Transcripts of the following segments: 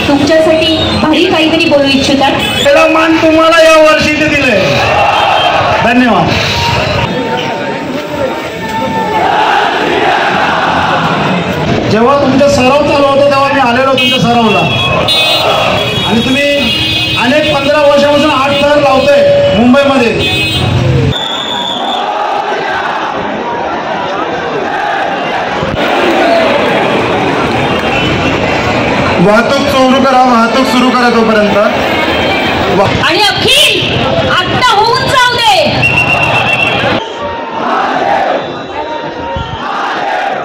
तुमच्यासाठी भारी काहीतरी बोलू इच्छितात. त्याला मान तुम्हाला या वर्षी ते दिले. धन्यवाद. जेव्हा तुमचा सराव चालू होता तेव्हा मी आलेलो तुमच्या सरावला आणि तुम्ही अनेक 15 वर्षापासून 8 थर लावतोय मुंबईमध्ये. वाहतूक सुरू करा तोपर्यंत. आणि अखिल आता होऊन जाऊ दे.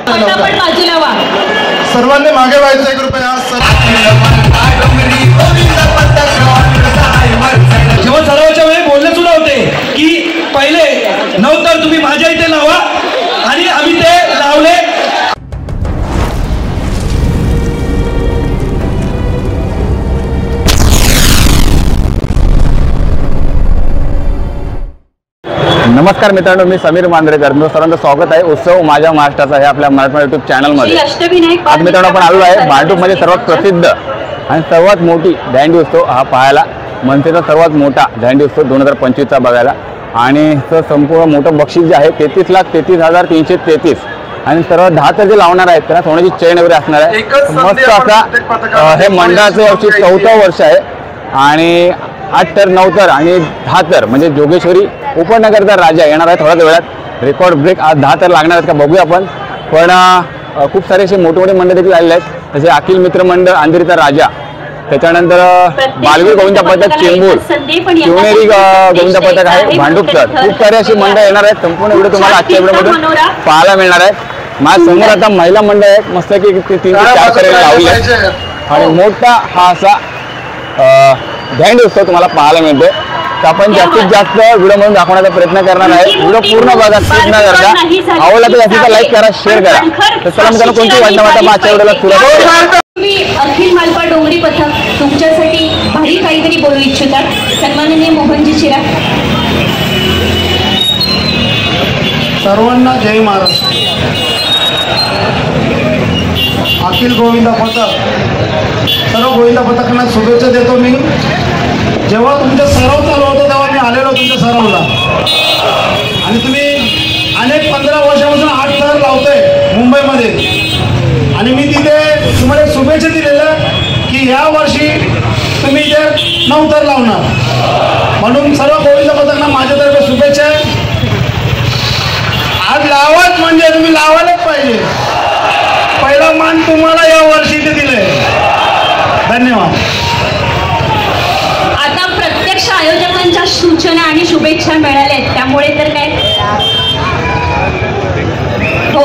पण बाजूला व्हा. सर्वांनी मागे व्हायचं. 1 रुपया. जेव्हा सरावाच्या वेळी बोलले सुद्धा होते की पहिले नवतर तुम्ही माझ्या इथे लावा आणि आम्ही ते लावले. नमस्कार मित्रांनो, मी समीर मांजरेकर. सर्वांचं स्वागत आहे उत्सव माझ्या महाराष्ट्राचा हे आपल्या मराठी युट्यूब चॅनलमध्ये. आज मित्रांनो आपण आलो आहे भांडूपमध्ये सर्वात प्रसिद्ध आणि सर्वात मोठी दांडी उत्सव हा पाहायला. मनसेचा सर्वात मोठा दांडी उत्सव 2025चा बघायला. आणि संपूर्ण मोठं बक्षीस जे आहे 33,33,333 आणि सर्व 10 तर जे लावणार आहेत त्यांना सोन्याची चेन वगैरे असणार आहे. मस्त असा हे मंडळाचं यावर्षी 4थं वर्ष आहे. आणि 8 तर 9 तर आणि 10 तर म्हणजे जोगेश्वरी उपनगरचा राजा येणार आहे थोड्याच वेळात. रेकॉर्ड ब्रेक आज 10 तर लागणार आहेत का बघूया आपण. पण खूप सारे असे मोठे मोठे मंडळ देखील आलेले आहेत. जसे अखिल मित्र मंडळ अंधेरीचा राजा, त्याच्यानंतर बालवीर गोविंद पथक चेंबूर, शिवनेरी गोविंद पथक आहे भांडूपचं. खूप सारे अशी मंडळ येणार आहेत. संपूर्ण व्हिडिओ तुम्हाला आजच्या व्हिडिओमधून पाहायला मिळणार आहे. माझ्या समोर आता महिला मंडळ आहे मस्त की 3 ते 4 तरी लावले आहेत आणि मोठा हा असा दांडी उत्सव तुम्हाला पाहायला मिळतो. तर आपण जास्तीत जास्त व्हिडिओमधून दाखवण्याचा प्रयत्न करणार आहे. व्हिडिओ पूर्ण बघा, स्किप न करता. आवडला तर जास्तीचा लाईक करा, शेअर करा. तर चला मित्रांनो, कोणती वाटणं आता मागच्या व्हिडिओला सुरुवात करू. तुम्ही अखिल मालपा डोंगरी पथक तुमच्यासाठी भारी काहीतरी बोलू इच्छितात. सन्माननीय मोहनजी शिरा. सर्वांना जय महाराष्ट्र. अखिल गोविंद पथक सर्व गोविंद पथकांना शुभेच्छा देतो मी. जेव्हा तुमचा सराव चालू होता तेव्हा मी आलेलो तुमच्या सरावला आणि तुम्ही अनेक 15 वर्षापासून 8 थर लावतोय मुंबईमध्ये. आणि मी तिथे तुम्हाला शुभेच्छा दिलेल्या की या वर्षी तुम्ही जे 9 थर लावणार. म्हणून सर्व गोविंद पथकांना माझ्यातर्फे शुभेच्छा. आज लावाच म्हणजे तुम्ही लावायलाच पाहिजे. पहिला मान तुम्हाला या वर्षी ते दिले. धन्यवाद. आता प्रत्यक्ष आयोजकांच्या सूचना आणि शुभेच्छा मिळाल्या आहेत त्यामुळे तर काय हो.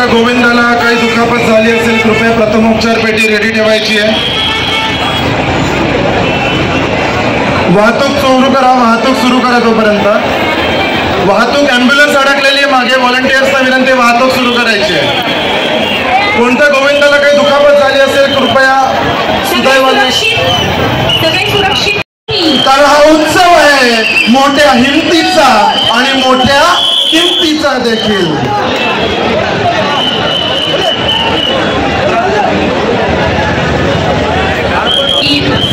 कोणत्या गोविंदाला काही दुखापत झाली असेल कृपया प्रथमोपचार पेटी रेडी ठेवायची आहे. वाहतूक सुरू करा तोपर्यंत. वाहतूक ॲम्ब्युलन्स अडकलेली आहे मागे. व्हॉलंटियर्सना विनंती, वाहतूक सुरू करायची आहे. कोणत्या गोविंदाला काही दुखापत झाली असेल कृपया सुदैवाने. सगळे सुरक्षित. कारण हा उत्सव आहे मोठ्या हिमतीचा आणि मोठ्या किमतीचा देखील.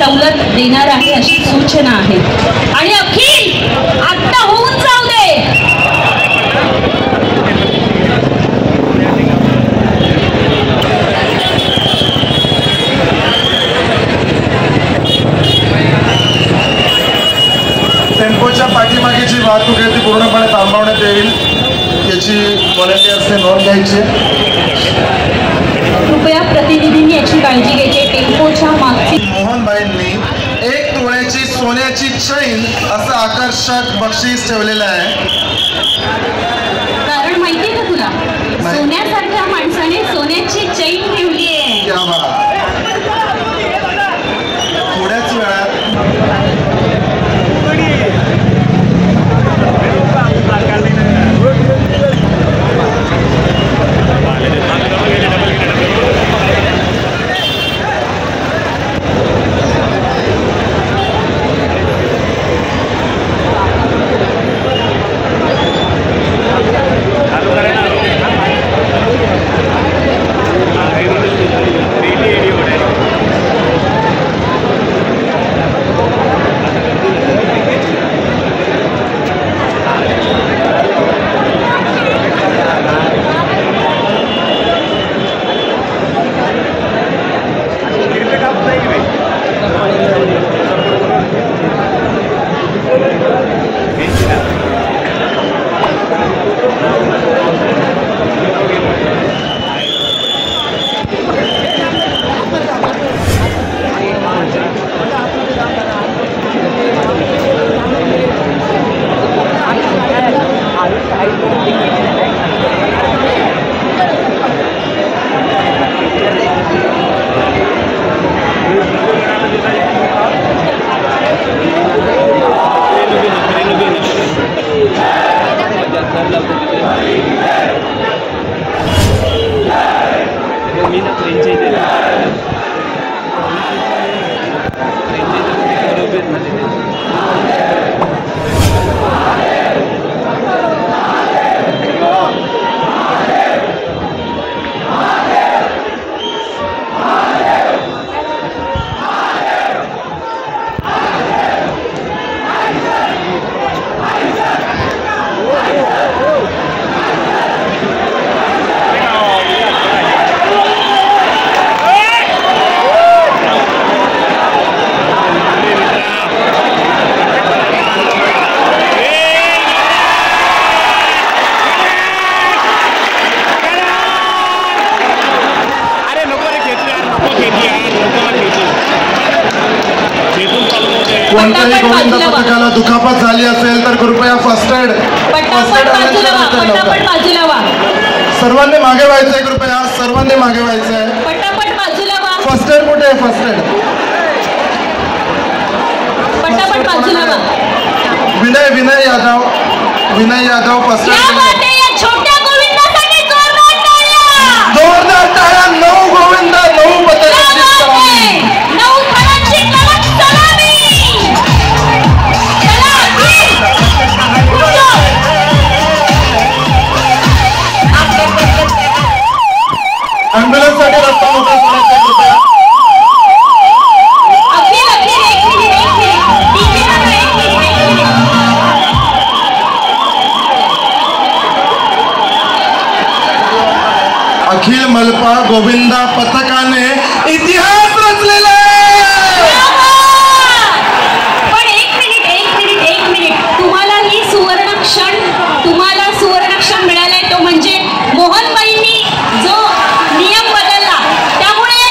सवलत देणार आहे अशी सूचना आहे. आणि अखिल आता होऊन जाऊ दे. टेम्पोच्या पाठीमागे जी वाहतूक आहे ती पूर्णपणे थांबवण्यात येईल याची व्हॉलंटियर्सने नोंद घ्यायची. कृपया प्रतिनिधींनी याची काळजी घ्यायची. टेम्पोच्या मागची मोहनबाईंनी 1 तोळ्याची सोन्याची चैन असं आकर्षक बक्षीस ठेवलेलं आहे. कारण माहितीये का तुला, सोन्यासारख्या माणसाने सोन्याची चैन ठेवली आहे. थोड्याच वेळात कोणत्याही गोविंद पथकाला दुखापत झाली असेल तर कृपया फर्स्ट एड सर्वांनी मागे व्हायचंय. कृपया सर्वांनी मागे व्हायचंय. फर्स्ट एड कुठे आहे? First aid Vinay Yadav first aid. जोरदार टाळ्या. 9 गोविंद 9 पथकाची सलामी. ॲम्ब्युलन्ससाठी रस्ता मोकळा करायचा कृपया. अखिल मलपा गोविंदा पथकाने इतिहास रचलेला आहे. पण एक मिनिट तुम्हाला सुवर्ण क्षण मिळालाय तो म्हणजे मोहनबाईंनी जो नियम बदलला. त्यामुळे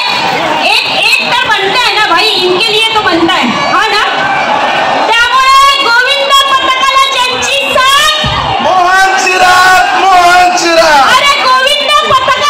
एक तर बनताय ना भाई, इनके लिए तो बनता है, हा ना. त्यामुळे गोविंद पथकाला ज्यांची साथ मोहन चिराग. अरे गोविंद पथक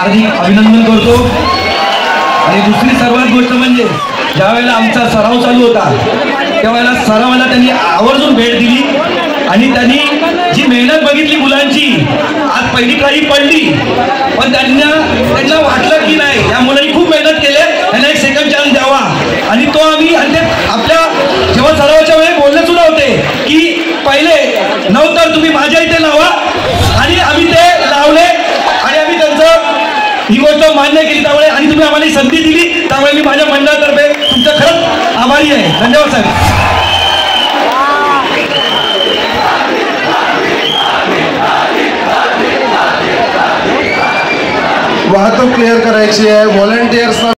हार्दिक अभिनंदन करतो. आणि दुसरी सर्वात गोष्ट म्हणजे ज्या वेळेला आमचा सराव चालू होता त्यावेळेला सरावाला त्यांनी आवर्जून भेट दिली आणि त्यांनी जी मेहनत बघितली मुलांची. आज पहिली काही पडली पण त्यांना वाटलं की नाही या मुलांनी खूप मेहनत केली, त्यांना एक सेकंड चान्स द्यावा. आणि तो आम्ही आणि ते आपल्या जेव्हा सरावाच्या वेळी बोलले सुद्धा होते की पहिले नवतर तुम्ही माझ्या इथे लावा, आणि आम्ही ते लावले आणि आम्ही त्यांचं ही गोष्ट मान्य केली. त्यामुळे आणि तुम्ही आम्हाला ही संधी दिली त्यामुळे मी माझ्या मंडळातर्फे तुमचं खरंच आभारी आहे. धन्यवाद साहेब. वाहतूक क्लिअर करायची आहे. व्हॉलंटियर्सना